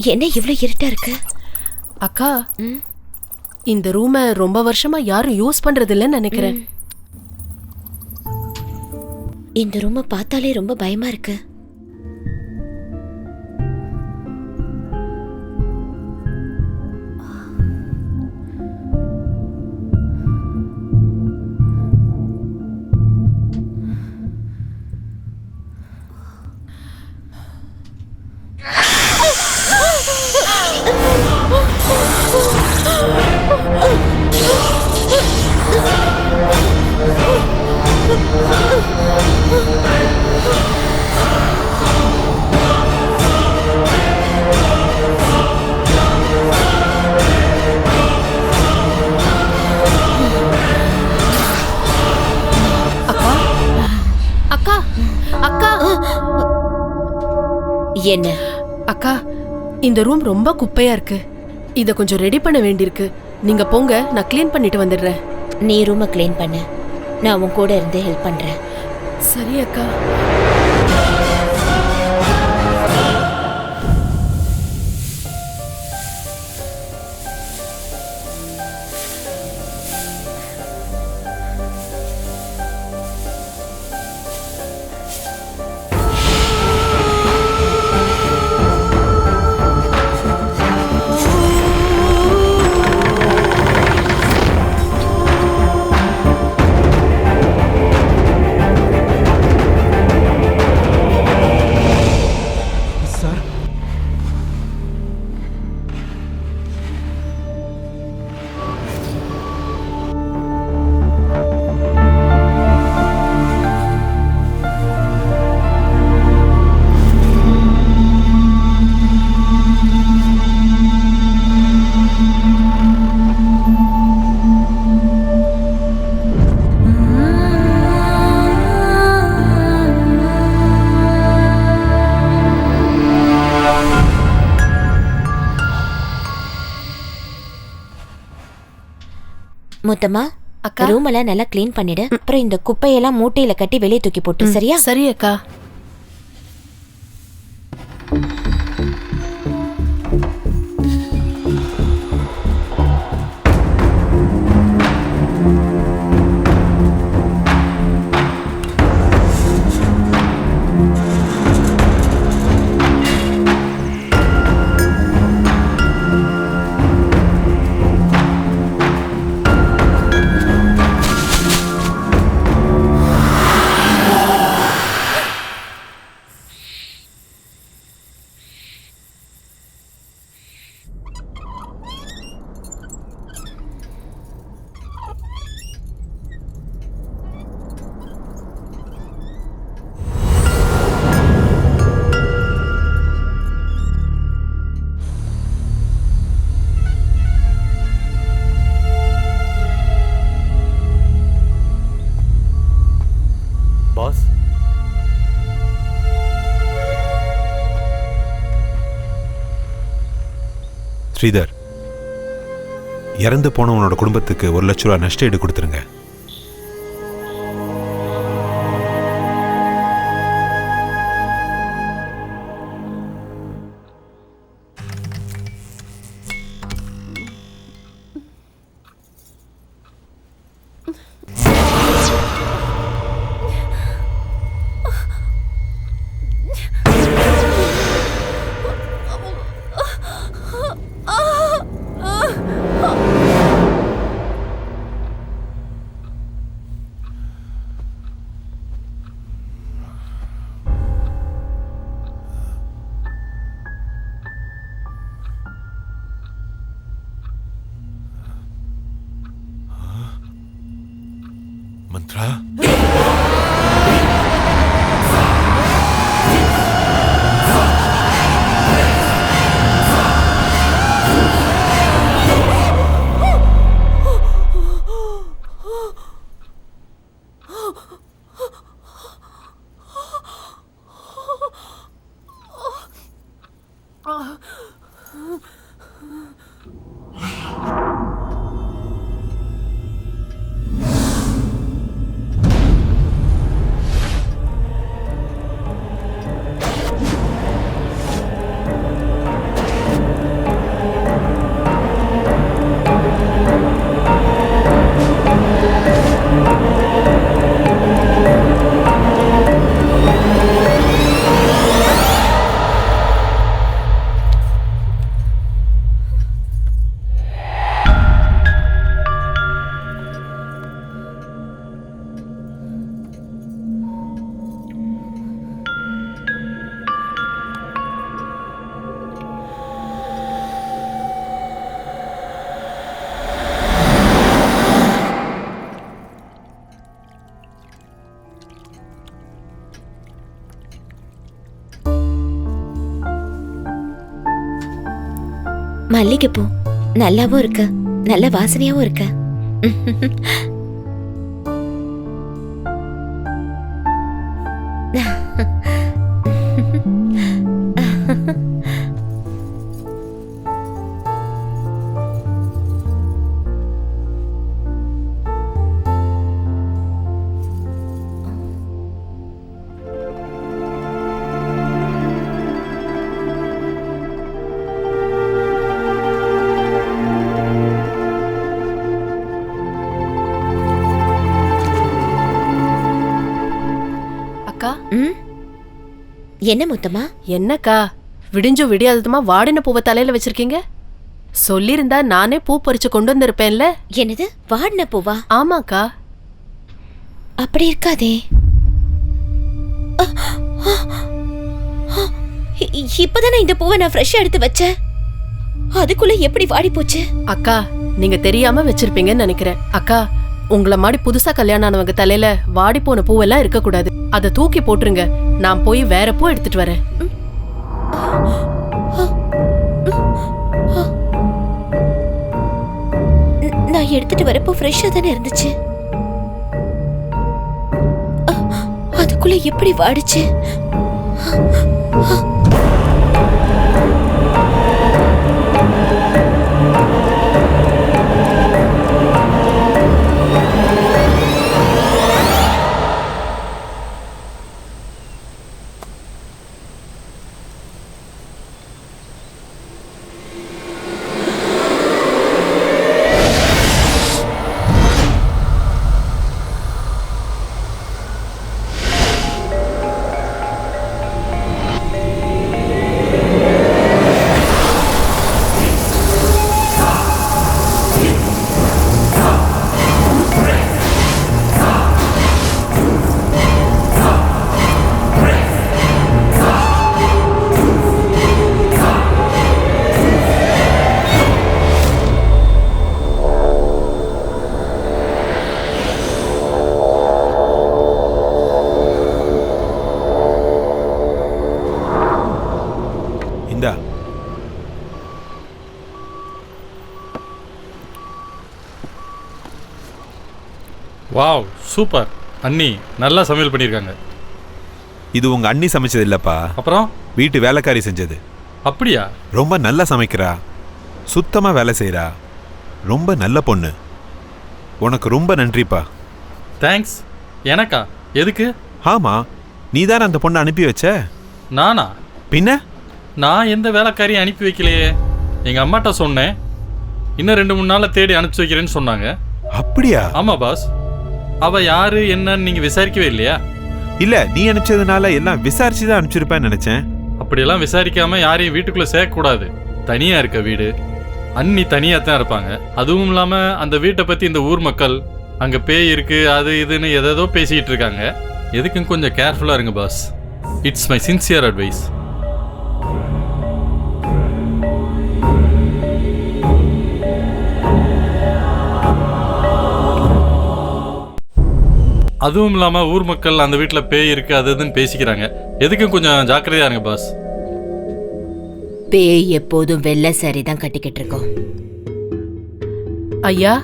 என்ன இவ்ளோ இருட்டா இருக்கு? அக்கா, இந்த ரூமை ரொம்ப வருஷமா யாரும் யூஸ் பண்றது இல்லைன்னு நினைக்கிறேன். இந்த ரூமை பார்த்தாலே ரொம்ப பயமா இருக்கு. அக்கா, அக்கா, என்ன? அக்கா, இந்த ரூம் ரொம்ப குப்பையா இருக்கு. இத கொஞ்சம் ரெடி பண்ண வேண்டியிருக்கு. நீங்க போங்க, நான் க்ளீன் பண்ணிட்டு வந்துடுறேன். நீ ரூமை க்ளீன் பண்ணு, நான் உன் கூட இருந்து ஹெல்ப் பண்றேன். சரி அக்கா. முத்தம்மா, அக்கா, ரூம் எல்லாம் நல்லா க்ளீன் பண்ணிடு. அப்புறம் இந்த குப்பையெல்லாம் மூட்டையில கட்டி வெளியே தூக்கி போட்டு, சரியா? சரி அக்கா. பாஸ், ஸ்ரீதர், இறந்து போனவனோட குடும்பத்துக்கு 1 லட்ச ரூபா நஷ்ட ஈடு கொடுத்துருங்க. மல்லிகைப்பூ நல்லாவும் இருக்கு, நல்ல வாசனையாவும் இருக்கு. அக்கா, என்ன முத்தம்மா? என்னக்கா விடிஞ்சும் விடியாததுமா வாடின பூவை தலையில வச்சிருக்கீங்க? சொல்லிருந்தா நானே பூ பறிச்சு கொண்டு வந்திருப்பேன்ல. என்னது, வாடின பூவா? ஆமாக்கா. அப்படி இருக்காதே. இப்பதானே இந்த பூவை நான் ஃப்ரெஷ்ஷா எடுத்து வச்சேன், அதுக்குள்ள எப்படி வாடி போச்சு? அக்கா, நீங்க தெரியாம வச்சிருப்பீங்கன்னு நினைக்கிறேன். அக்கா, உங்களை மாதிரி புதுசா கல்யாணம் ஆனவங்க தலையில வாடி போன பூவெல்லாம் இருக்க கூடாது. அதை தூக்கி போட்டுருங்க, நான் போய் வேற பூ எடுத்துட்டு வரேன். நான் எடுத்துட்டு வரப்போ ஃப்ரெஷ்ஷா தானே இருந்துச்சு, அதுக்குள்ள எப்படி வாடிச்சு? இந்தா. Wow, super. அண்ணி நல்லா சமையல் பண்ணியிருக்காங்க. இது உங்க அண்ணி சமைச்சது இல்லப்பா, அப்புறம் வீட்டு வேலைக்காரி செஞ்சது. அப்படியா? ரொம்ப நல்லா சமைக்கிறா, சுத்தமா வேலை செய்யறா, ரொம்ப நல்ல பொண்ணு. உனக்கு ரொம்ப நன்றிப்பா. தேங்க்ஸ். எனக்கா? எதுக்கு? ஆமா, நீதானே அந்த பொண்ணை அனுப்பி வச்ச. நானா? பின்ன நான் எந்த வேலைக்காரியும் அனுப்பி வைக்கலையே. எங்கள் அம்மாட்ட சொன்னேன், இன்னும் 2-3 நாளில் தேடி அனுப்பிச்சி வைக்கிறேன்னு சொன்னாங்க. அப்படியா? ஆமாம் பாஸ். அவள் யாரு என்னன்னு நீங்கள் விசாரிக்கவே இல்லையா? இல்ல, நீ அனுப்பிச்சதுனால எல்லாம் விசாரிச்சு தான் அனுப்பிச்சிருப்பேன்னு நினைச்சேன். அப்படியெல்லாம் விசாரிக்காமல் யாரையும் வீட்டுக்குள்ளே சேர்க்கக்கூடாது. தனியாக இருக்க வீடு, அண்ணி தனியாக தான் இருப்பாங்க. அதுவும் இல்லாமல் அந்த வீட்டை பற்றி இந்த ஊர் மக்கள் அங்கே பேய் இருக்குது அது இதுன்னு எதோ பேசிக்கிட்டு இருக்காங்க. எதுக்கும் கொஞ்சம் கேர்ஃபுல்லாக இருங்க boss. It's my sincere advice. அதுவும் இல்லாமல் ஊர் மக்கள் அந்த வீட்டில் பேய் இருக்கு அது இதுன்னு பேசிக்கிறாங்க. எதுக்கும் கொஞ்சம் ஜாக்கிரதையா இருங்க பாஸ். பேய் எப்போதும் வெள்ளை சாரி தான் கட்டிக்கிட்டு இருக்கோம். ஐயா,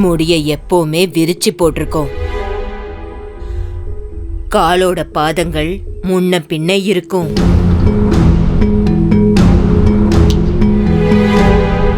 முடிய எப்பவுமே விரிச்சு போட்டிருக்கோம். காலோட பாதங்கள் முன்ன பின்ன இருக்கும்.